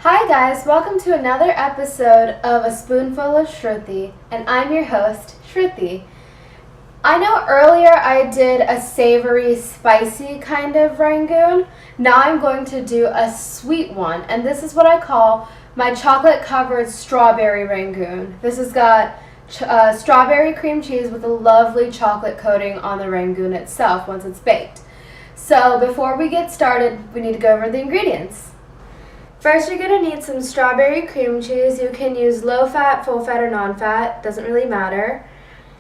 Hi guys, welcome to another episode of A Spoonful of Shruti, and I'm your host, Shruti. I know earlier I did a savory, spicy kind of Rangoon. Now I'm going to do a sweet one, and this is what I call my chocolate-covered strawberry Rangoon. This has got strawberry cream cheese with a lovely chocolate coating on the Rangoon itself once it's baked. So before we get started, we need to go over the ingredients. First, you're going to need some strawberry cream cheese. You can use low-fat, full-fat, or non-fat. Doesn't really matter.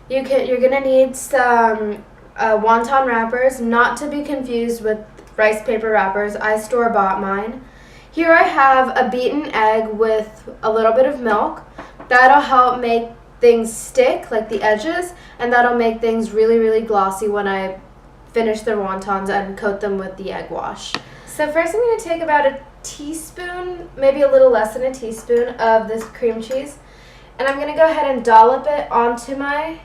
You're going to need some wonton wrappers, not to be confused with rice paper wrappers. I store-bought mine. Here I have a beaten egg with a little bit of milk. That'll help make things stick, like the edges, and that'll make things really, really glossy when I finish the wontons and coat them with the egg wash. So first I'm going to take about a teaspoon, maybe a little less than a teaspoon of this cream cheese, and I'm going to go ahead and dollop it onto my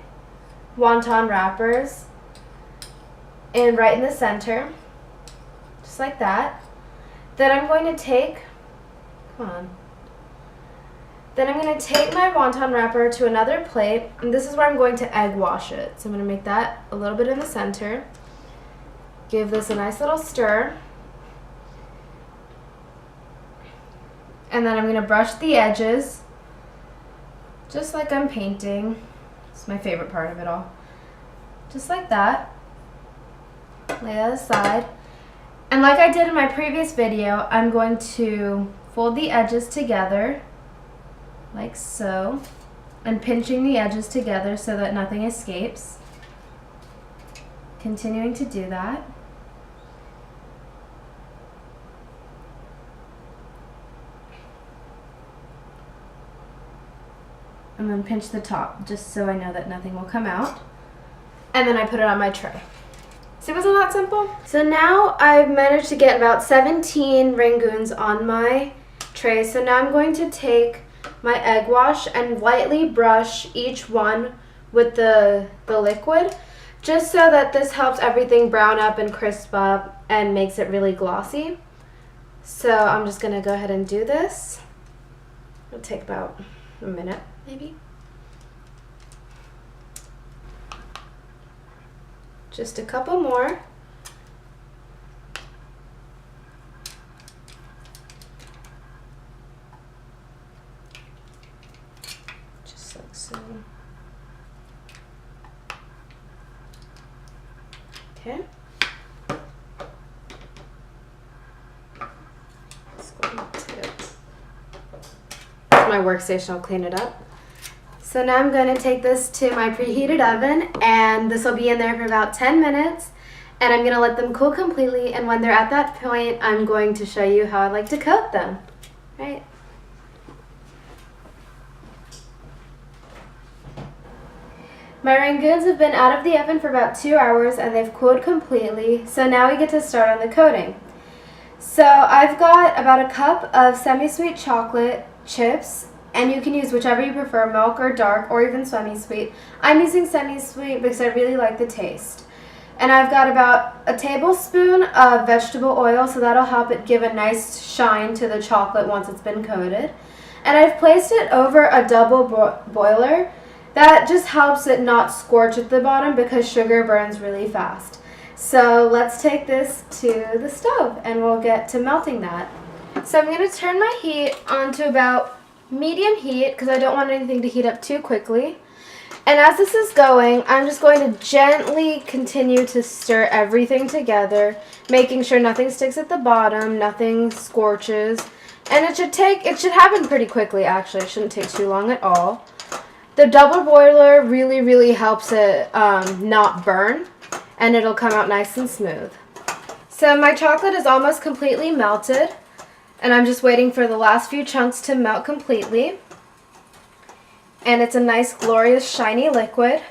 wonton wrappers and right in the center, just like that. Then I'm going to take, Then I'm going to take my wonton wrapper to another plate, and this is where I'm going to egg wash it. So I'm going to make that a little bit in the center, give this a nice little stir. And then I'm going to brush the edges, just like I'm painting. It's my favorite part of it all. Just like that. Lay that aside. And like I did in my previous video, I'm going to fold the edges together, like so, and pinching the edges together so that nothing escapes. Continuing to do that. And then pinch the top just so I know that nothing will come out. And then I put it on my tray. See, wasn't that simple? So now I've managed to get about 17 Rangoons on my tray. So now I'm going to take my egg wash and lightly brush each one with the liquid, just so that this helps everything brown up and crisp up and makes it really glossy. So I'm just going to go ahead and do this. It'll take about a minute. Maybe. Just a couple more. Just like so. Okay. Let's go to my workstation. I'll clean it up. So now I'm going to take this to my preheated oven, and this will be in there for about 10 minutes, and I'm going to let them cool completely, and when they're at that point, I'm going to show you how I like to coat them. Right? My Rangoons have been out of the oven for about 2 hours, and they've cooled completely, so now we get to start on the coating. So I've got about a cup of semi-sweet chocolate chips, and you can use whichever you prefer, milk or dark or even semi-sweet. I'm using semi-sweet because I really like the taste. And I've got about a tablespoon of vegetable oil, so that'll help it give a nice shine to the chocolate once it's been coated. And I've placed it over a double boiler. That just helps it not scorch at the bottom because sugar burns really fast. So let's take this to the stove and we'll get to melting that. So I'm going to turn my heat on to about medium heat because I don't want anything to heat up too quickly. And as this is going, I'm just going to gently continue to stir everything together, making sure nothing sticks at the bottom, nothing scorches. And it should happen pretty quickly actually. It shouldn't take too long at all. The double boiler really, really helps it not burn, and it'll come out nice and smooth. So my chocolate is almost completely melted, and I'm just waiting for the last few chunks to melt completely. And it's a nice, glorious, shiny liquid.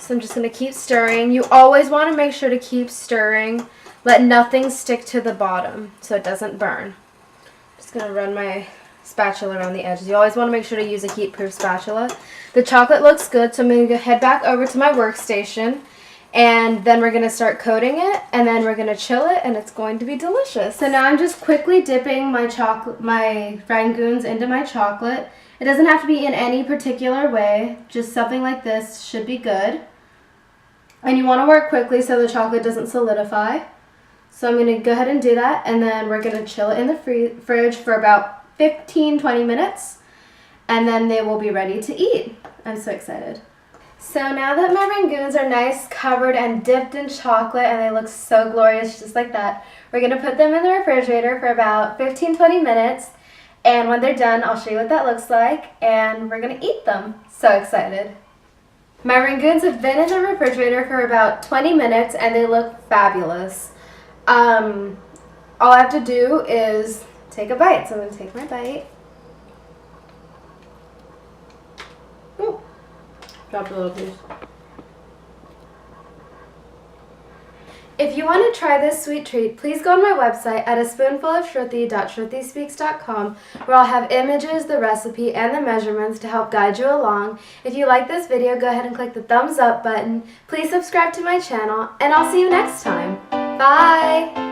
So I'm just going to keep stirring. You always want to make sure to keep stirring. Let nothing stick to the bottom so it doesn't burn. Just going to run my spatula around the edges. You always want to make sure to use a heat-proof spatula. The chocolate looks good, so I'm going to head back over to my workstation. And then we're going to start coating it, and then we're going to chill it, and it's going to be delicious. So now I'm just quickly dipping my Rangoons into my chocolate. It doesn't have to be in any particular way. Just something like this should be good. And you want to work quickly so the chocolate doesn't solidify. So I'm going to go ahead and do that, and then we're going to chill it in the fridge for about 15-20 minutes, and then they will be ready to eat. I'm so excited. So now that my Rangoons are nice, covered, and dipped in chocolate, and they look so glorious just like that, we're going to put them in the refrigerator for about 15-20 minutes, and when they're done, I'll show you what that looks like, and we're going to eat them. So excited. My Rangoons have been in the refrigerator for about 20 minutes, and they look fabulous. All I have to do is take a bite, so I'm going to take my bite. Ooh. Dropped a little piece. If you want to try this sweet treat, please go on my website at spoonfulofshruti.shrutispeaks.com, where I'll have images, the recipe, and the measurements to help guide you along. If you like this video, go ahead and click the thumbs up button. Please subscribe to my channel, and I'll see you next time. Bye!